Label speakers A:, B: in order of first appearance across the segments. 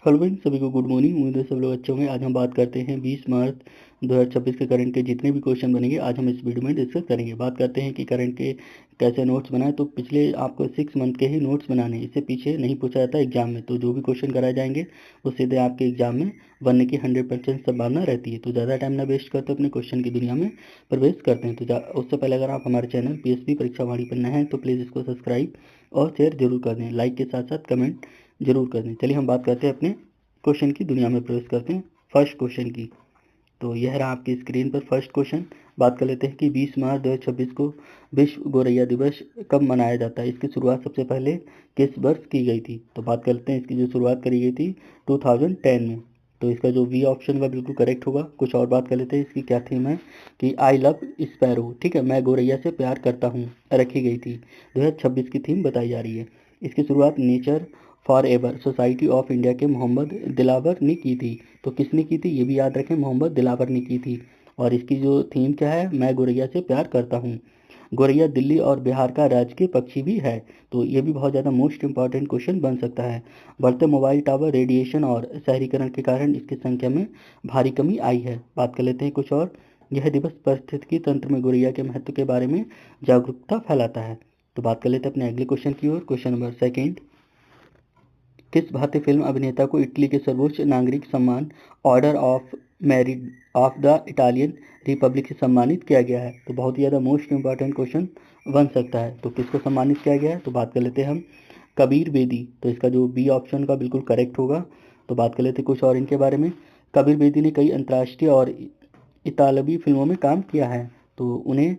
A: Hello friends, सभी को good morning. उम्मीद है सब लोग अच्छे होंगे। आज हम बात करते हैं 20 मार्च 2026 के करंट के जितने भी क्वेश्चन बनेंगे आज हम इस वीडियो में डिस्कस करेंगे। बात करते हैं कि करंट के कैसे नोट्स बनाए। तो पिछले आपको 6 मंथ के ही नोट्स बनाने, इससे पीछे नहीं पूछा जाता एग्जाम में। तो जो भी क्वेश्चन कराए जाएंगे वो सीधे आपके एग्जाम में बनने की 100% संभावना रहती है। तो ज़्यादा टाइम ना वेस्ट करते अपने क्वेश्चन की दुनिया में प्रवेश करते हैं। तो उससे पहले अगर आप हमारे चैनल PSP परीक्षा वाणी पर नए हैं तो प्लीज़ इसको सब्सक्राइब और शेयर जरूर कर दें। लाइक के साथ साथ कमेंट जरूर कर दें। चलिए हम बात करते हैं अपने क्वेश्चन की दुनिया में प्रवेश करते हैं फर्स्ट क्वेश्चन की। तो यह रहा आपकी स्क्रीन पर फर्स्ट क्वेश्चन। बात कर लेते हैं कि 20 मार्च 2026 को विश्व गौरैया दिवस कब मनाया जाता है। इसकी शुरुआत सबसे पहले किस वर्ष की गई थी। तो बात करते हैं इसकी जो शुरुआत करी गई थी 2010 में। तो इसका जो बी ऑप्शन का बिल्कुल करेक्ट होगा। कुछ और बात कर लेते हैं इसकी क्या थीम है कि आई लव स्पैरो, ठीक है, मैं गौरैया से प्यार करता हूँ, रखी गई थी। 2026 की थीम बताई जा रही है। इसकी शुरुआत nature for ever society of India के मोहम्मद दिलावर ने की थी। तो किसने की थी ये भी याद रखें, मोहम्मद दिलावर ने की थी। और इसकी जो थीम क्या है, मैं गौरैया से प्यार करता हूँ। गौरैया दिल्ली और बिहार का राजकीय पक्षी भी है। तो ये भी बहुत ज़्यादा मोस्ट इंपॉर्टेंट क्वेश्चन बन सकता है। बढ़ते मोबाइल टावर, रेडिएशन और शहरीकरण के कारण इसकी संख्या में भारी कमी आई है। बात कर लेते हैं कुछ और। यह दिवस पारिस्थितिकी तंत्र में गौरैया के महत्व के बारे में जागरूकता फैलाता है। तो बात कर लेते हैं अपने अगले क्वेश्चन की ओर। Question number second. किस भारतीय फिल्म अभिनेता को इटली के सर्वोच्च नागरिक सम्मान order of merit of the Italian Republic से सम्मानित किया गया है। तो बहुत ही ज़्यादा मोस्ट इंपॉर्टेंट क्वेश्चन बन सकता है। तो किसको सम्मानित किया गया है, तो बात कर लेते हैं हम कबीर बेदी। तो इसका जो बी ऑप्शन का बिल्कुल करेक्ट होगा। तो बात कर लेते हैं कुछ और इनके बारे में। कबीर बेदी ने कई अंतर्राष्ट्रीय और इतालवी फिल्मों में काम किया है। तो उन्हें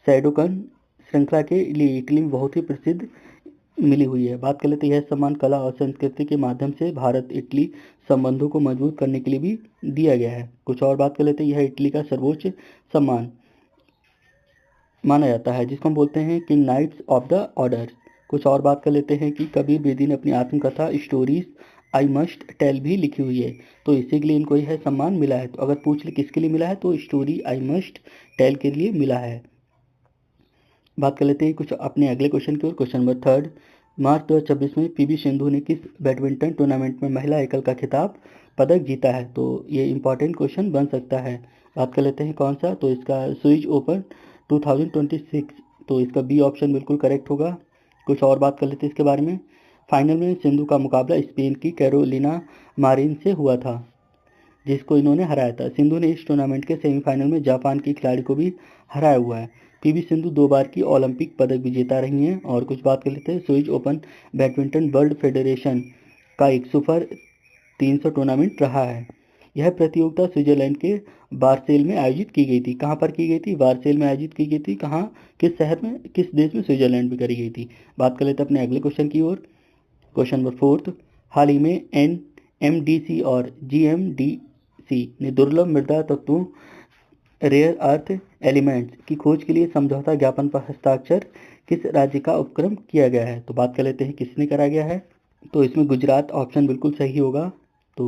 A: सैडोकन श्रृंखला के लिए इटली में बहुत ही प्रसिद्ध मिली हुई है। बात कर लेते हैं यह सम्मान कला और संस्कृति के माध्यम से भारत इटली संबंधों को मजबूत करने के लिए भी दिया गया है। कुछ और बात कर लेते हैं, यह इटली का सर्वोच्च सम्मान माना जाता है जिसको हम बोलते हैं कि नाइट्स ऑफ द ऑर्डर। कुछ और बात कर लेते हैं कि कबीर बेदी ने अपनी आत्मकथा स्टोरीज आई मस्ट टेल भी लिखी हुई है। तो इसी के लिए इनको यह सम्मान मिला है। तो अगर पूछ ले किसके लिए मिला है तो स्टोरी आई मस्ट टेल के लिए मिला है। बात कर लेते हैं कुछ अपने अगले क्वेश्चन की ओर। Question number third. मार्च 2026 में PV सिंधु ने किस बैडमिंटन टूर्नामेंट में महिला एकल का खिताब पदक जीता है। तो ये इंपॉर्टेंट क्वेश्चन बन सकता है। बात कर लेते हैं कौन सा, तो इसका स्विस ओपन 2026। तो इसका बी ऑप्शन बिल्कुल करेक्ट होगा। कुछ और बात कर लेते हैं इसके बारे में। फाइनल में सिंधु का मुकाबला स्पेन की कैरोलिना मारिन से हुआ था जिसको इन्होंने हराया था। सिंधु ने इस टूर्नामेंट के सेमीफाइनल में जापान की खिलाड़ी को भी हराया हुआ है। PV सिंधु 2 बार की ओलंपिक पदक विजेता रही हैं। और कुछ बात कर लेते हैं, Swiss open badminton world federation का एक सुपर 300 टूर्नामेंट रहा है। यह प्रतियोगिता स्विट्जरलैंड के बार्सेल में आयोजित की गई थी। कहाँ पर की गई थी, बार्सेल में आयोजित की गई थी। कहाँ, किस शहर में, किस देश में, स्विट्जरलैंड में करी गई थी। बात कर लेते हैं अपने अगले क्वेश्चन की ओर। Question number fourth. हाल ही में NMDC और GMDC ने दुर्लभ मृदा तत्वों रेयर अर्थ एलिमेंट्स की खोज के लिए समझौता ज्ञापन पर हस्ताक्षर किस राज्य का उपक्रम किया गया है। तो बात कर लेते हैं किसने करा गया है। तो इसमें गुजरात ऑप्शन बिल्कुल सही होगा। तो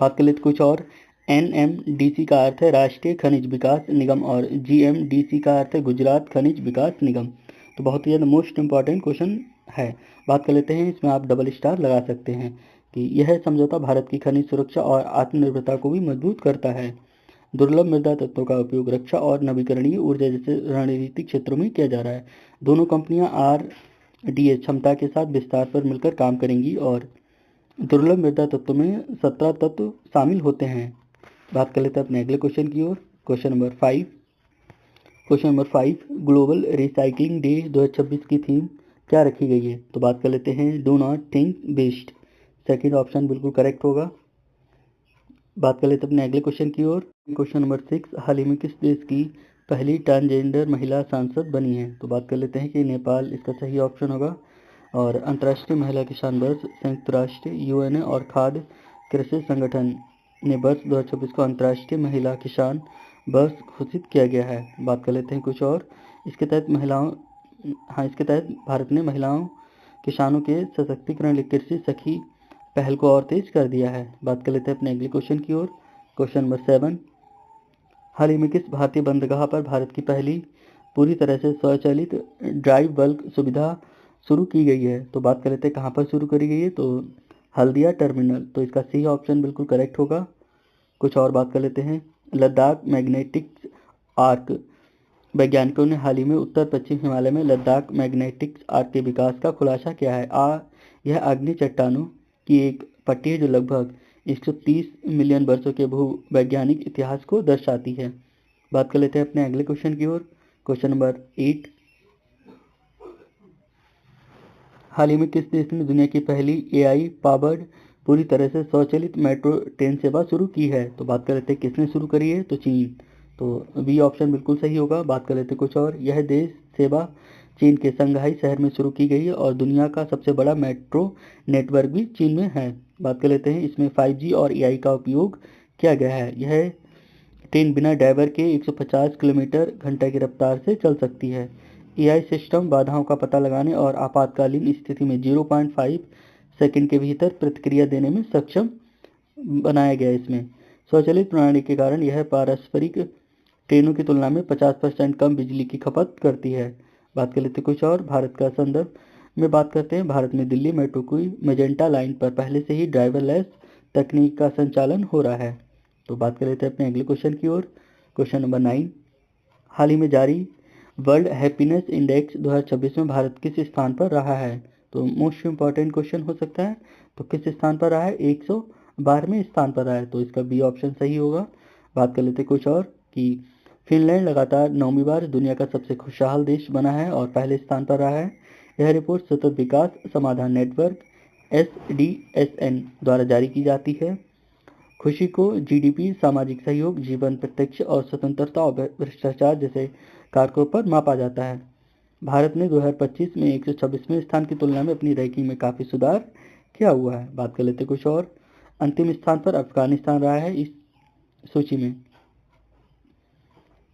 A: बात कर लेते कुछ और। NMDC का अर्थ है राष्ट्रीय खनिज विकास निगम और GMDC का अर्थ है गुजरात खनिज विकास निगम। तो बहुत ही ज़्यादा मोस्ट इंपॉर्टेंट क्वेश्चन है। बात कर लेते हैं, इसमें आप डबल स्टार लगा सकते हैं कि यह समझौता भारत की खनिज सुरक्षा और आत्मनिर्भरता को भी मजबूत करता है। दुर्लभ मृदा तत्वों का उपयोग रक्षा और नवीकरणीय ऊर्जा जैसे रणनीतिक क्षेत्रों में किया जा रहा है। दोनों कंपनियां RDA क्षमता के साथ विस्तार पर मिलकर काम करेंगी और दुर्लभ मृदा तत्वों में 17 तत्व शामिल होते हैं। बात कर लेते हैं अपने अगले क्वेश्चन की ओर। Question number 5। Question number 5, global recycling day 2026 की थीम क्या रखी गई है। तो बात कर लेते हैं do not think waste. Second option बिल्कुल करेक्ट होगा। बात कर लेते हैं अपने अगले क्वेश्चन की ओर। क्वेश्चन नंबर 6, हाल ही में किस देश की पहली ट्रांसजेंडर महिला सांसद बनी है। तो बात कर लेते हैं कि नेपाल इसका सही ऑप्शन होगा। और अंतर्राष्ट्रीय महिला किसान वर्ष, संयुक्त राष्ट्र, UN और खाद्य कृषि संगठन ने वर्ष 2026 को अंतर्राष्ट्रीय महिला किसान वर्ष घोषित किया गया है। बात कर लेते हैं कुछ और। इसके तहत इसके तहत भारत ने महिलाओं किसानों के सशक्तिकरण लिए कृषि सखी पहल को और तेज कर दिया है। बात कर लेते हैं अपने अगले क्वेश्चन की ओर। क्वेश्चन नंबर 7, हाल ही में किस भारतीय बंदरगाह पर भारत की पहली पूरी तरह से स्वचालित ड्राई बल्क सुविधा शुरू की गई है। तो बात कर लेते हैं कहाँ पर शुरू करी गई है। तो हल्दिया टर्मिनल, तो इसका सी ऑप्शन बिल्कुल करेक्ट होगा। कुछ और बात कर लेते हैं। लद्दाख मैग्नेटिक आर्क, वैज्ञानिकों ने हाल ही में उत्तर पश्चिम हिमालय में लद्दाख मैग्नेटिक आर्क के विकास का खुलासा किया है। यह अग्नि चट्टानों की एक पट्टी है जो लगभग 130 मिलियन वर्षों के भूवैज्ञानिक इतिहास को दर्शाती है। बात कर लेते हैं अपने अगले क्वेश्चन की ओर। क्वेश्चन नंबर 8, हाल ही में किस देश ने दुनिया की पहली एआई पावर्ड पूरी तरह से स्वचालित मेट्रो ट्रेन सेवा शुरू की है? तो बात कर लेते हैं किसने शुरू करी है, तो चीन। तो बी ऑप्शन बिल्कुल सही होगा। बात कर लेते हैं कुछ और। यह देश सेवा चीन के संघाई शहर में शुरू की गई है और दुनिया का सबसे बड़ा मेट्रो नेटवर्क भी चीन में है। बात कर लेते हैं इसमें 5G और एआई का उपयोग किया गया है। यह ट्रेन बिना ड्राइवर के 150 किलोमीटर घंटे की रफ्तार से चल सकती है। एआई सिस्टम बाधाओं का पता लगाने और आपातकालीन स्थिति में 0.5 सेकंड के भीतर प्रतिक्रिया देने में सक्षम बनाया गया है। इसमें स्वचालित प्रणाली के कारण यह पारस्परिक ट्रेनों की तुलना में 50% कम बिजली की खपत करती है। बात कर लेते हैं कुछ और। भारत का संदर्भ में बात करते हैं। भारत में दिल्ली मेट्रो की मेजेंटा लाइन पर पहले से ही ड्राइवरलेस तकनीक का संचालन हो रहा है। तो बात कर लेते हैं अपने अगले क्वेश्चन की ओर। क्वेश्चन नंबर 9, हाल ही में जारी वर्ल्ड हैप्पीनेस इंडेक्स 2026 में भारत किस स्थान पर रहा है? तो मोस्ट इम्पॉर्टेंट क्वेश्चन हो सकता है। तो किस स्थान पर रहा है? 112वें स्थान पर रहा है, तो इसका बी ऑप्शन सही होगा। बात कर लेते हैं कुछ और कि फिनलैंड लगातार 9वीं बार दुनिया का सबसे खुशहाल देश बना है और पहले स्थान पर रहा है। यह रिपोर्ट सतत विकास समाधान नेटवर्क SDSN द्वारा जारी की जाती है। खुशी को जीडीपी, सामाजिक सहयोग, जीवन प्रत्यक्ष और स्वतंत्रता और भ्रष्टाचार जैसे कारकों पर मापा जाता है। भारत ने 2025 में 126वें स्थान की तुलना में अपनी रैंकिंग में काफ़ी सुधार किया हुआ है। बात कर लेते कुछ और। अंतिम स्थान पर अफगानिस्तान रहा है इस सूची में।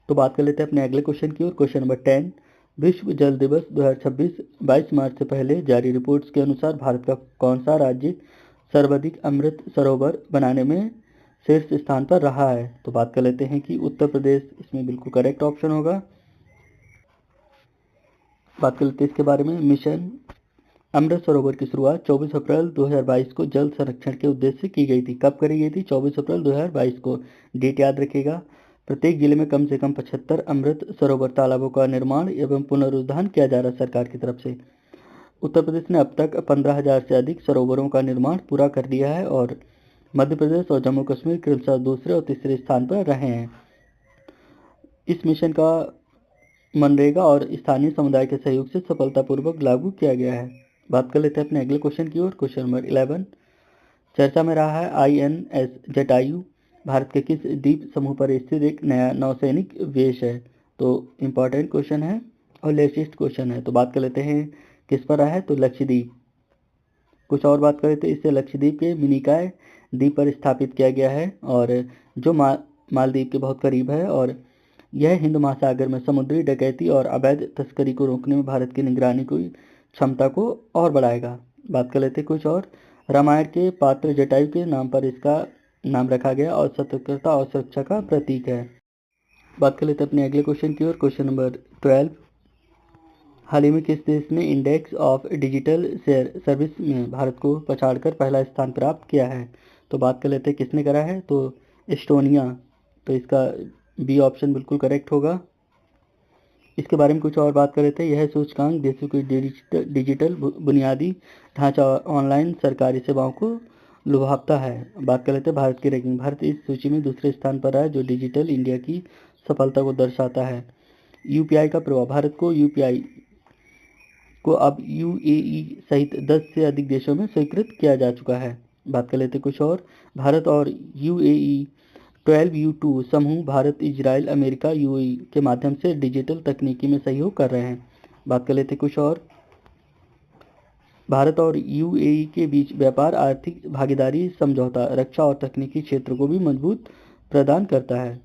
A: तो बात कर लेते हैं अपने अगले क्वेश्चन की ओर। क्वेश्चन नंबर 10, विश्व जल दिवस 2026 22 मार्च से पहले जारी रिपोर्ट्स के अनुसार भारत का कौन सा राज्य सर्वाधिक अमृत सरोवर बनाने में शीर्ष स्थान पर रहा है? तो बात कर लेते हैं कि उत्तर प्रदेश इसमें बिल्कुल करेक्ट ऑप्शन होगा। बात कर लेते हैं इसके बारे में। मिशन अमृत सरोवर की शुरुआत 24 अप्रैल 2022 को जल संरक्षण के उद्देश्य से की गई थी। कब करी गई थी? 24 अप्रैल 2022 को। डेट याद रखिएगा। प्रत्येक जिले में कम से कम 75 अमृत सरोवर तालाबों का निर्माण एवं पुनरुद्धार किया जा रहा है सरकार की तरफ से। उत्तर प्रदेश ने अब तक 15,000 से अधिक सरोवरों का निर्माण पूरा कर दिया है और मध्य प्रदेश और जम्मू कश्मीर क्रमशः दूसरे और तीसरे स्थान पर रहे हैं। इस मिशन का मनरेगा और स्थानीय समुदाय के सहयोग से सफलतापूर्वक लागू किया गया है। बात कर लेते हैं अपने अगले क्वेश्चन की ओर। क्वेश्चन नंबर 11, चर्चा में रहा है INS जटायु भारत के किस द्वीप समूह पर स्थित एक नया नौसैनिक वेश है? तो इम्पॉर्टेंट क्वेश्चन है और लेटेस्ट क्वेश्चन है। तो बात कर लेते हैं किस पर रहा है? तो लक्षद्वीप। कुछ और बात कर लेते हैं। इससे लक्षद्वीप के मिनिकॉय द्वीप पर स्थापित किया गया है और जो मालदीव के बहुत करीब है और यह हिंद महासागर में समुद्री डकैती और अवैध तस्करी को रोकने में भारत की निगरानी की क्षमता को और बढ़ाएगा। बात कर लेते हैं कुछ और। रामायण के पात्र जटायु के नाम पर इसका नाम रखा गया और सतर्कता और सुरक्षा का प्रतीक है। बात कर लेते हैं अपने अगले क्वेश्चन की ओर। क्वेश्चन नंबर 12, हाल ही में किस देश ने इंडेक्स ऑफ डिजिटल सर्विस में भारत को पछाड़कर पहला स्थान प्राप्त किया है? तो बात कर लेते हैं किसने करा है? तो एस्टोनिया। तो इसका बी ऑप्शन बिल्कुल करेक्ट होगा। इसके बारे में कुछ और बात कर लेते हैं। यह सूचकांक देशों की डिजिटल बुनियादी ढांचा और ऑनलाइन सरकारी सेवाओं को लुभाता है। बात कर लेते हैं भारत की रैंकिंग। भारत इस सूची में दूसरे स्थान पर है जो डिजिटल इंडिया की सफलता को दर्शाता है। यूपीआई का प्रभाव। भारत को यूपीआई को अब UAE सहित 10 से अधिक देशों में स्वीकृत किया जा चुका है। बात कर लेते कुछ और। भारत और UAE 12U2 समूह भारत, इजराइल, अमेरिका, UAE के माध्यम से डिजिटल तकनीकी में सहयोग कर रहे हैं। बात कर लेते कुछ और। भारत और UAE के बीच व्यापार, आर्थिक भागीदारी समझौता रक्षा और तकनीकी क्षेत्र को भी मजबूत प्रदान करता है।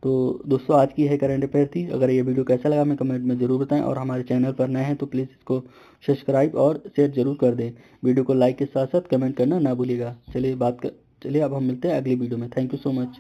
A: तो दोस्तों आज की है करंट अफेयर थी। अगर ये वीडियो कैसा लगा हमें कमेंट में ज़रूर बताएं और हमारे चैनल पर नए हैं तो प्लीज़ इसको सब्सक्राइब और शेयर ज़रूर कर दें। वीडियो को लाइक के साथ साथ कमेंट करना ना भूलिएगा। चलिए अब हम मिलते हैं अगली वीडियो में। Thank you so much.